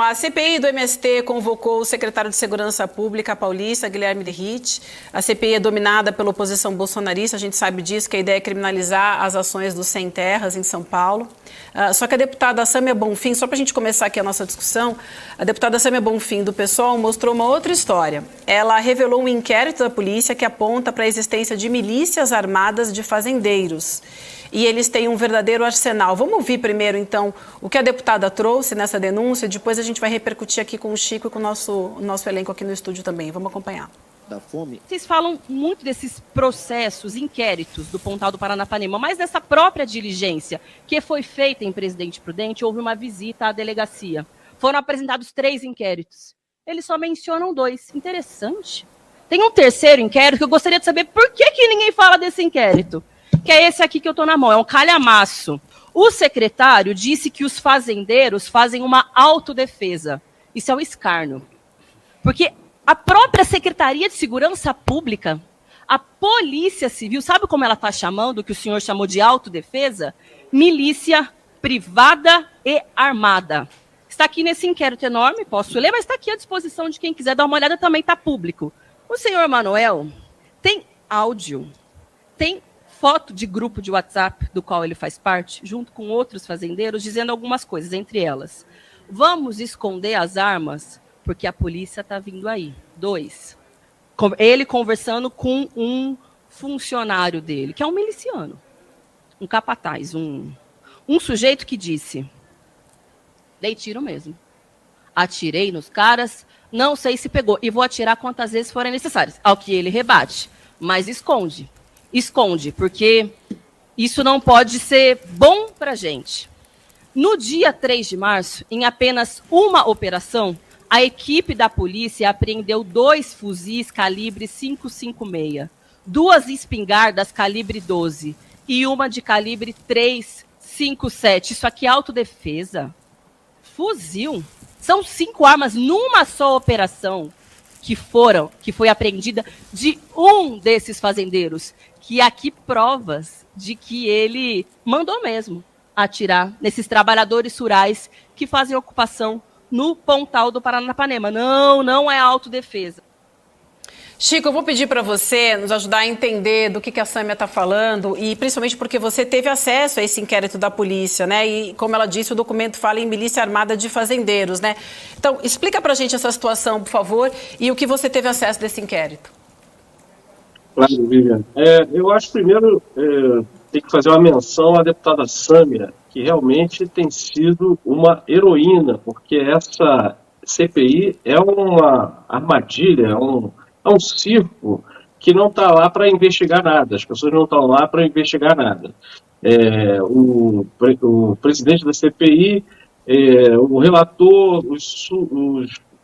A CPI do MST convocou o secretário de Segurança Pública paulista, Guilherme Derrite. A CPI é dominada pela oposição bolsonarista, a gente sabe disso, que a ideia é criminalizar as ações dos sem terras em São Paulo. Só que a deputada Sâmia Bonfim, só para a gente começar aqui a nossa discussão, a deputada Sâmia Bonfim, do PSOL, mostrou uma outra história. Ela revelou um inquérito da polícia que aponta para a existência de milícias armadas de fazendeiros. E eles têm um verdadeiro arsenal. Vamos ouvir primeiro, então, o que a deputada trouxe nessa denúncia, depois a gente vai repercutir aqui com o Chico e com o nosso elenco aqui no estúdio também. Vamos acompanhar. Da fome. Vocês falam muito desses processos, inquéritos do Pontal do Paranapanema, mas nessa própria diligência que foi feita em Presidente Prudente, houve uma visita à delegacia. Foram apresentados 3 inquéritos. Eles só mencionam 2. Interessante. Tem um terceiro inquérito que eu gostaria de saber por que ninguém fala desse inquérito. Que é esse aqui que eu estou na mão, é um calhamaço. O secretário disse que os fazendeiros fazem uma autodefesa. Isso é um escárnio. Porque a própria Secretaria de Segurança Pública, a Polícia Civil, sabe como ela está chamando, o que o senhor chamou de autodefesa? Milícia privada e armada. Está aqui nesse inquérito enorme, posso ler, mas está aqui à disposição de quem quiser dar uma olhada, também está público. O senhor Manuel tem áudio, tem foto de grupo de WhatsApp do qual ele faz parte, junto com outros fazendeiros, dizendo algumas coisas, entre elas. Vamos esconder as armas, porque a polícia está vindo aí. 2. Ele conversando com um funcionário dele, que é um miliciano, um capataz, um sujeito que disse, dei tiro mesmo. Atirei nos caras, não sei se pegou, e vou atirar quantas vezes forem necessárias. Ao que ele rebate, mas esconde. Esconde, porque isso não pode ser bom para a gente. No dia 3 de março, em apenas uma operação, a equipe da polícia apreendeu 2 fuzis calibre 5,56, 2 espingardas calibre 12 e uma de calibre 3,57. Isso aqui é autodefesa? Fuzil? São 5 armas numa só operação que foi apreendida de um desses fazendeiros, que aqui provas de que ele mandou mesmo atirar nesses trabalhadores rurais que fazem ocupação no Pontal do Paranapanema. Não é autodefesa. Chico, eu vou pedir para você nos ajudar a entender do que a Sâmia está falando, e principalmente porque você teve acesso a esse inquérito da polícia, né? E, como ela disse, o documento fala em milícia armada de fazendeiros, né? Então, explica para a gente essa situação, por favor, e o que você teve acesso desse inquérito. Claro, Viviane. Eu acho, primeiro, tem que fazer uma menção à deputada Sâmia, que realmente tem sido uma heroína, porque essa CPI é uma armadilha, é um circo que não está lá para investigar nada, as pessoas não estão lá para investigar nada. O presidente da CPI, o relator, os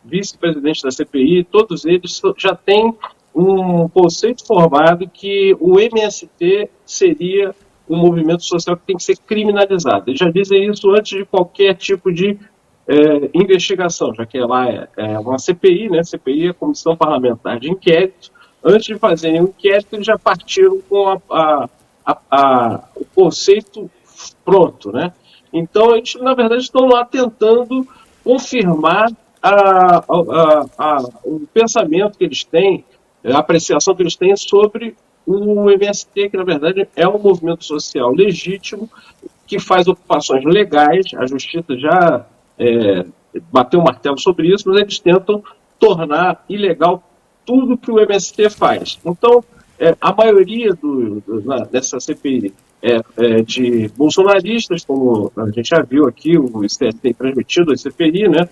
vice-presidentes da CPI, todos eles já têm um conceito formado que o MST seria um movimento social que tem que ser criminalizado. Eles já dizem isso antes de qualquer tipo de investigação, já que lá é uma CPI, né? CPI é a Comissão Parlamentar de Inquérito. Antes de fazerem o inquérito, eles já partiram com o conceito pronto, né? Então, eles, na verdade, estão lá tentando confirmar o pensamento que eles têm, a apreciação que eles têm sobre o MST, que, na verdade, é um movimento social legítimo, que faz ocupações legais. A Justiça já bateu o martelo sobre isso, mas eles tentam tornar ilegal tudo que o MST faz. Então, a maioria dessa CPI de bolsonaristas, como a gente já viu aqui, o STF tem transmitido a CPI, né?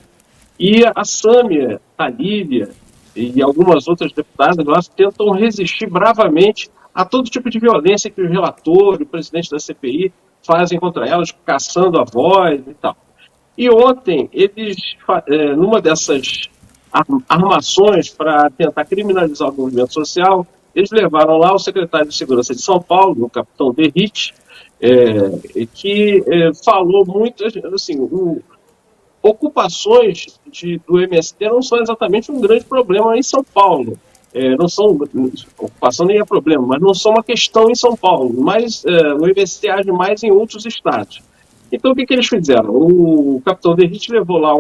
E a Sâmia, a Lília e algumas outras deputadas, elas tentam resistir bravamente a todo tipo de violência que o relator, o presidente da CPI fazem contra elas, caçando a voz e tal. E ontem, eles, numa dessas armações para tentar criminalizar o movimento social, eles levaram lá o secretário de Segurança de São Paulo, o capitão Derrite, que falou muito, assim, ocupações do MST não são exatamente um grande problema em São Paulo. Não são, ocupação nem é problema, mas não são uma questão em São Paulo, mas o MST age mais em outros estados. Então, o que eles fizeram? O capitão Derrite levou lá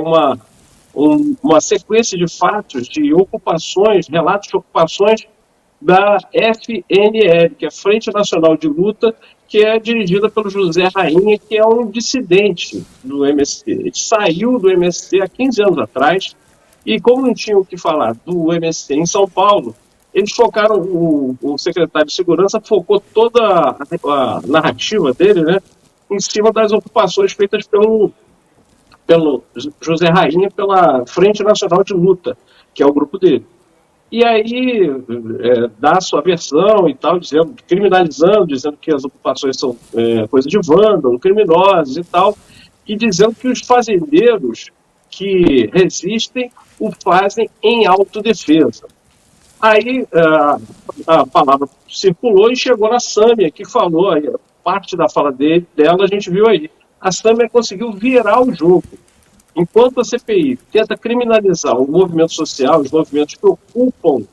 uma sequência de fatos, de ocupações, relatos de ocupações da FNL, que é Frente Nacional de Luta, que é dirigida pelo José Rainha, que é um dissidente do MST. Ele saiu do MST há 15 anos atrás, e como não tinham o que falar do MST em São Paulo, eles focaram, o secretário de Segurança focou toda a narrativa dele, né, em cima das ocupações feitas pelo José Rainha, pela Frente Nacional de Luta, que é o grupo dele. E aí dá a sua versão e tal, dizendo, criminalizando, dizendo que as ocupações são coisa de vândalo, criminosos e tal, e dizendo que os fazendeiros que resistem o fazem em autodefesa. Aí a palavra circulou e chegou na Sâmia, que falou, aí, parte da fala dela a gente viu aí. A Sâmia conseguiu virar o jogo. Enquanto a CPI tenta criminalizar o movimento social, os movimentos que ocupam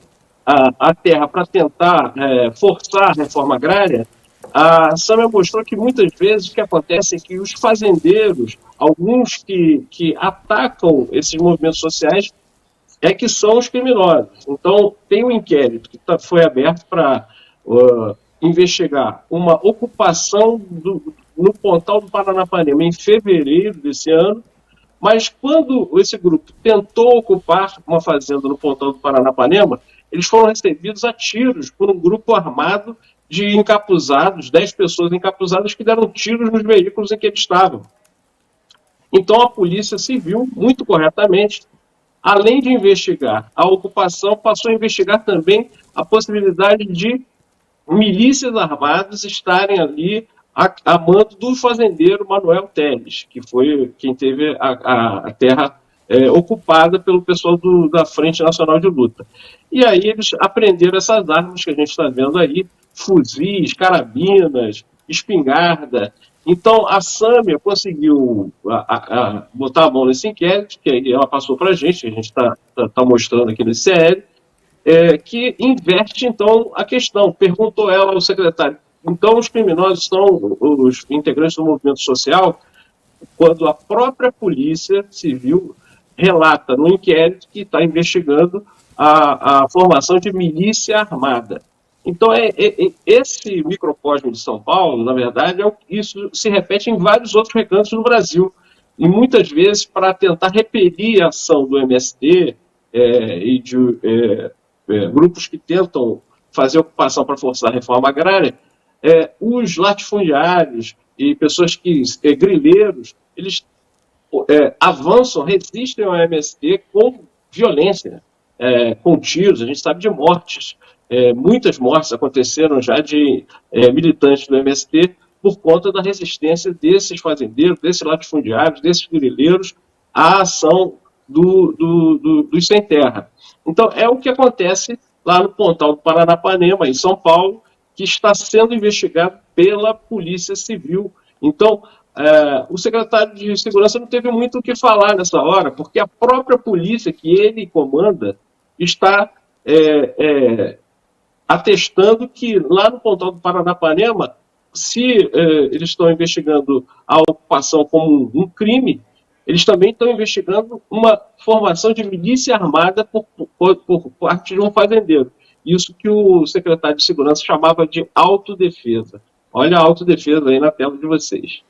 a terra para tentar forçar a reforma agrária, a Sâmia mostrou que muitas vezes o que acontece é que os fazendeiros, alguns que atacam esses movimentos sociais, é que são os criminosos. Então, tem um inquérito que foi aberto para investigar uma ocupação no Pontal do Paranapanema em fevereiro desse ano, mas quando esse grupo tentou ocupar uma fazenda no Pontal do Paranapanema, eles foram recebidos a tiros por um grupo armado de encapuzados, 10 pessoas encapuzadas que deram tiros nos veículos em que eles estavam. Então a Polícia Civil, muito corretamente, além de investigar a ocupação, passou a investigar também a possibilidade de milícias armadas estarem ali a mando do fazendeiro Manuel Teles, que foi quem teve a terra ocupada pelo pessoal da Frente Nacional de Luta. E aí eles apreenderam essas armas que a gente está vendo aí, fuzis, carabinas, espingarda. Então a Sâmia conseguiu botar a mão nesse inquérito, que aí ela passou para a gente está mostrando aqui no CL, que inverte então a questão. Perguntou ela ao secretário, então os criminosos são os integrantes do movimento social, quando a própria Polícia Civil relata no inquérito que está investigando a formação de milícia armada. Então, esse microcosmo de São Paulo, na verdade, isso se repete em vários outros recantos do Brasil. E muitas vezes, para tentar repelir a ação do MST e de grupos que tentam fazer ocupação para forçar a reforma agrária, os latifundiários e pessoas grileiros, eles avançam, resistem ao MST com violência, com tiros. A gente sabe de mortes, muitas mortes aconteceram já de militantes do MST por conta da resistência desses fazendeiros, desses latifundiários, desses grileiros à ação dos sem terra. Então, é o que acontece lá no Pontal do Paranapanema, em São Paulo, que está sendo investigado pela Polícia Civil. Então, o secretário de Segurança não teve muito o que falar nessa hora, porque a própria polícia que ele comanda está atestando que lá no Pontal do Paranapanema, se eles estão investigando a ocupação como um crime, eles também estão investigando uma formação de milícia armada por parte de um fazendeiro. Isso que o secretário de Segurança chamava de autodefesa. Olha a autodefesa aí na tela de vocês.